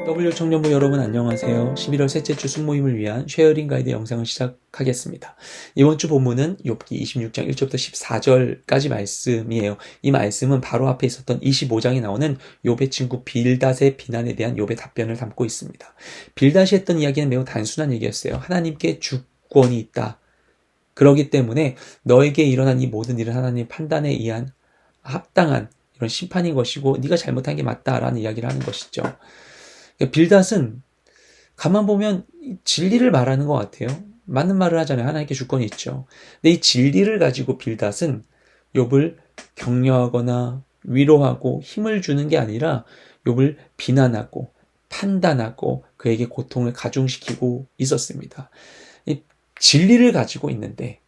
W 청년부 여러분 안녕하세요. 11월 셋째 주 숙모임을 위한 쉐어링 가이드 영상을 시작하겠습니다. 이번 주 본문은 욥기 26장 1절부터 14절까지 말씀이에요. 이 말씀은 바로 앞에 있었던 25장에 나오는 욥의 친구 빌닷의 비난에 대한 욥의 답변을 담고 있습니다. 빌닷이 했던 이야기는 매우 단순한 얘기였어요. 하나님께 주권이 있다. 그러기 때문에 너에게 일어난 이 모든 일은 하나님의 판단에 의한 합당한 이런 심판인 것이고 네가 잘못한 게 맞다라는 이야기를 하는 것이죠. 빌닷은 가만 보면 진리를 말하는 것 같아요. 맞는 말을 하잖아요. 하나님께 주권이 있죠. 근데 이 진리를 가지고 빌닷은 욥을 격려하거나 위로하고 힘을 주는 게 아니라 욥을 비난하고 판단하고 그에게 고통을 가중시키고 있었습니다. 이 진리를 가지고 있는데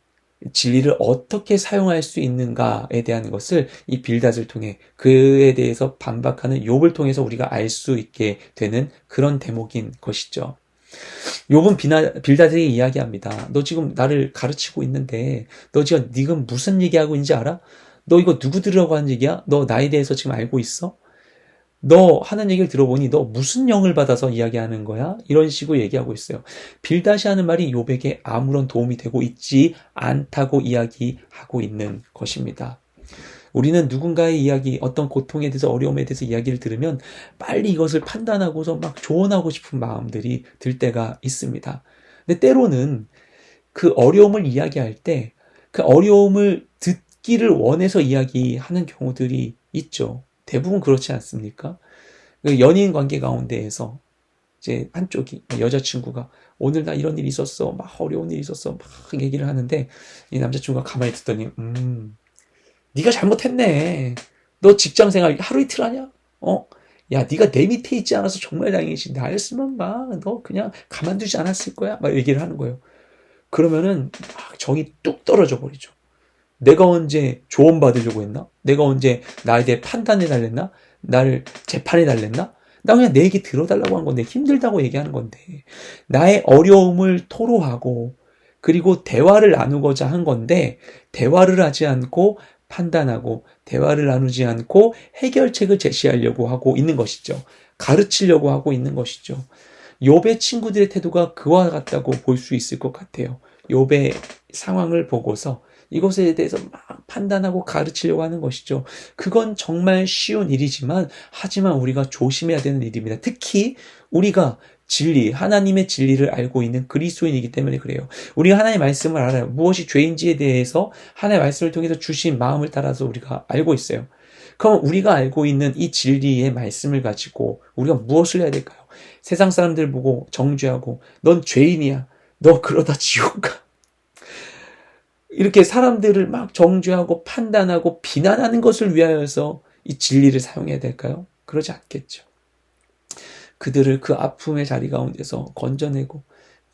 진리를 어떻게 사용할 수 있는가에 대한 것을 이 빌닷을 통해 그에 대해서 반박하는 욥을 통해서 우리가 알 수 있게 되는 그런 대목인 것이죠. 욥은 빌닷에게 이야기합니다. 너 지금 나를 가르치고 있는데 너 지금 무슨 얘기하고 있는지 알아? 너 이거 누구 들으라고 하는 얘기야? 너 나에 대해서 지금 알고 있어? 너 하는 얘기를 들어보니 너 무슨 영을 받아서 이야기하는 거야? 이런 식으로 얘기하고 있어요. 빌닷이 하는 말이 욥에게 아무런 도움이 되고 있지 않다고 이야기하고 있는 것입니다. 우리는 누군가의 이야기, 어떤 고통에 대해서 어려움에 대해서 이야기를 들으면 빨리 이것을 판단하고서 막 조언하고 싶은 마음들이 들 때가 있습니다. 근데 때로는 그 어려움을 이야기할 때 그 어려움을 듣기를 원해서 이야기하는 경우들이 있죠. 대부분 그렇지 않습니까? 연인 관계 가운데에서 이제 한쪽이 여자친구가 오늘 나 이런 일이 있었어, 막 어려운 일이 있었어, 막 얘기를 하는데 이 남자친구가 가만히 듣더니 네가 잘못했네. 너 직장생활 하루 이틀 하냐? 야, 네가 내 밑에 있지 않아서 정말 다행이지. 나였으면 막 너 그냥 가만두지 않았을 거야. 막 얘기를 하는 거예요. 그러면은 막 정이 뚝 떨어져 버리죠. 내가 언제 조언 받으려고 했나? 내가 언제 나에 대해 판단해 달랬나? 나를 재판해 달랬나? 나 그냥 내 얘기 들어달라고 한 건데 힘들다고 얘기하는 건데 나의 어려움을 토로하고 그리고 대화를 나누고자 한 건데 대화를 하지 않고 판단하고 대화를 나누지 않고 해결책을 제시하려고 하고 있는 것이죠. 가르치려고 하고 있는 것이죠. 욥의 친구들의 태도가 그와 같다고 볼 수 있을 것 같아요. 욥의 상황을 보고서 이것에 대해서 막 판단하고 가르치려고 하는 것이죠. 그건 정말 쉬운 일이지만 하지만 우리가 조심해야 되는 일입니다. 특히 우리가 하나님의 진리를 알고 있는 그리스도인이기 때문에 그래요. 우리가 하나님의 말씀을 알아요. 무엇이 죄인지에 대해서 하나님의 말씀을 통해서 주신 마음을 따라서 우리가 알고 있어요. 그럼 우리가 알고 있는 이 진리의 말씀을 가지고 우리가 무엇을 해야 될까요? 세상 사람들 보고 정죄하고 넌 죄인이야. 너 그러다 지옥 가. 이렇게 사람들을 막 정죄하고 판단하고 비난하는 것을 위하여서 이 진리를 사용해야 될까요? 그러지 않겠죠. 그들을 그 아픔의 자리 가운데서 건져내고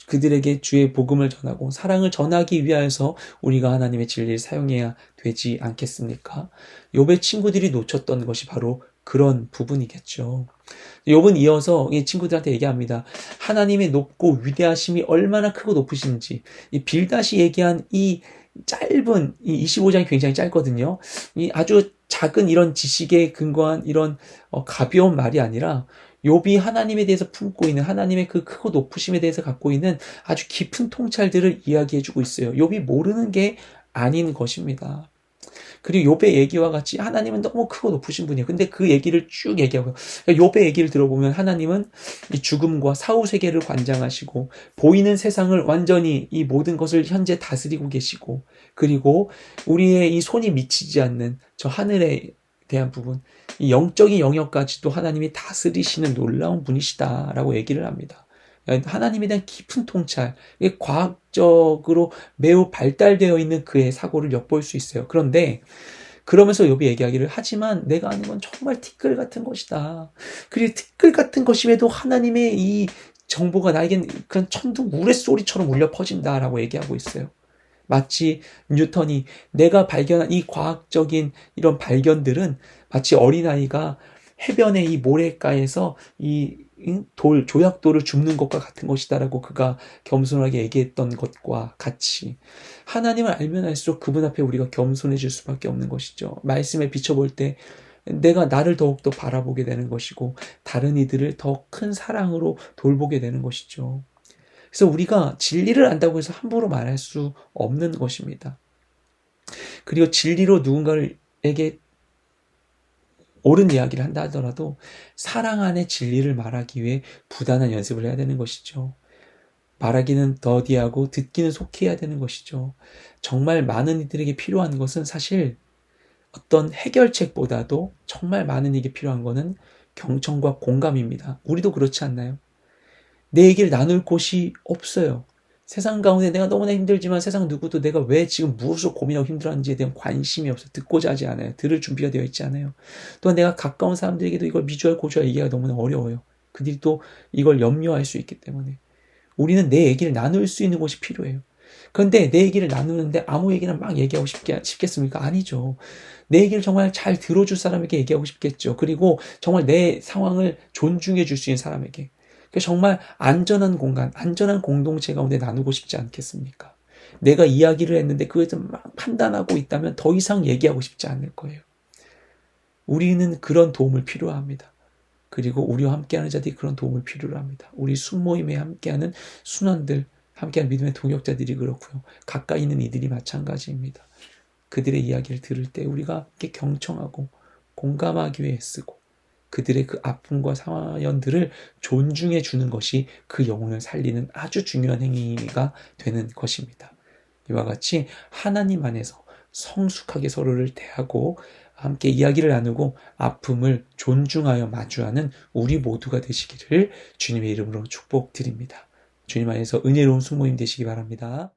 그들에게 주의 복음을 전하고 사랑을 전하기 위하여서 우리가 하나님의 진리를 사용해야 되지 않겠습니까? 욥의 친구들이 놓쳤던 것이 바로 그런 부분이겠죠. 욥은 이어서 이 친구들한테 얘기합니다. 하나님의 높고 위대하심이 얼마나 크고 높으신지 이 빌닷이 얘기한 이 짧은 이 25장이 굉장히 짧거든요. 이 아주 작은 이런 지식에 근거한 이런 가벼운 말이 아니라 욥이 하나님에 대해서 품고 있는 하나님의 그 크고 높으심에 대해서 갖고 있는 아주 깊은 통찰들을 이야기해주고 있어요. 욥이 모르는 게 아닌 것입니다. 그리고 욥의 얘기와 같이 하나님은 너무 크고 높으신 분이에요. 근데 그 얘기를 쭉 얘기하고요. 욥의 얘기를 들어보면 하나님은 이 죽음과 사후 세계를 관장하시고 보이는 세상을 완전히 이 모든 것을 현재 다스리고 계시고 그리고 우리의 이 손이 미치지 않는 저 하늘에 대한 부분, 이 영적인 영역까지도 하나님이 다스리시는 놀라운 분이시다라고 얘기를 합니다. 하나님에 대한 깊은 통찰, 과학적으로 매우 발달되어 있는 그의 사고를 엿볼 수 있어요. 그런데 그러면서 욥이 얘기하기를 하지만 내가 아는 건 정말 티끌 같은 것이다. 그리고 티끌 같은 것임에도 하나님의 이 정보가 나에겐 그런 천둥 우레소리처럼 울려 퍼진다라고 얘기하고 있어요. 마치 뉴턴이 내가 발견한 이 과학적인 이런 발견들은 마치 어린아이가 해변의 이 모래가에서 이 조약돌을 줍는 것과 같은 것이다라고 그가 겸손하게 얘기했던 것과 같이 하나님을 알면 알수록 그분 앞에 우리가 겸손해질 수밖에 없는 것이죠. 말씀에 비춰볼 때 내가 나를 더욱더 바라보게 되는 것이고 다른 이들을 더 큰 사랑으로 돌보게 되는 것이죠. 그래서 우리가 진리를 안다고 해서 함부로 말할 수 없는 것입니다. 그리고 진리로 누군가에게 옳은 이야기를 한다 하더라도 사랑 안에 진리를 말하기 위해 부단한 연습을 해야 되는 것이죠. 말하기는 더디하고 듣기는 속히 해야 되는 것이죠. 정말 많은 이들에게 필요한 것은 사실 어떤 해결책보다도 정말 많은 이게 필요한 것은 경청과 공감입니다. 우리도 그렇지 않나요? 내 얘기를 나눌 곳이 없어요. 세상 가운데 내가 너무나 힘들지만 세상 누구도 내가 왜 지금 무엇으로 고민하고 힘들어하는지에 대한 관심이 없어요. 듣고자 하지 않아요. 들을 준비가 되어 있지 않아요. 또한 내가 가까운 사람들에게도 이걸 미주알 고주알 얘기가 너무나 어려워요. 그들이 또 이걸 염려할 수 있기 때문에. 우리는 내 얘기를 나눌 수 있는 곳이 필요해요. 그런데 내 얘기를 나누는데 아무 얘기나 막 얘기하고 싶겠습니까? 아니죠. 내 얘기를 정말 잘 들어줄 사람에게 얘기하고 싶겠죠. 그리고 정말 내 상황을 존중해 줄 수 있는 사람에게. 정말 안전한 공간, 안전한 공동체 가운데 나누고 싶지 않겠습니까? 내가 이야기를 했는데 그것을 막 판단하고 있다면 더 이상 얘기하고 싶지 않을 거예요. 우리는 그런 도움을 필요합니다. 그리고 우리와 함께하는 자들이 그런 도움을 필요로 합니다. 우리 순모임에 함께하는 순원들, 함께하는 믿음의 동역자들이 그렇고요. 가까이 있는 이들이 마찬가지입니다. 그들의 이야기를 들을 때 우리가 함께 경청하고 공감하기 위해 애쓰고 그들의 그 아픔과 사연들을 존중해 주는 것이 그 영혼을 살리는 아주 중요한 행위가 되는 것입니다. 이와 같이 하나님 안에서 성숙하게 서로를 대하고 함께 이야기를 나누고 아픔을 존중하여 마주하는 우리 모두가 되시기를 주님의 이름으로 축복드립니다. 주님 안에서 은혜로운 숙모임 되시기 바랍니다.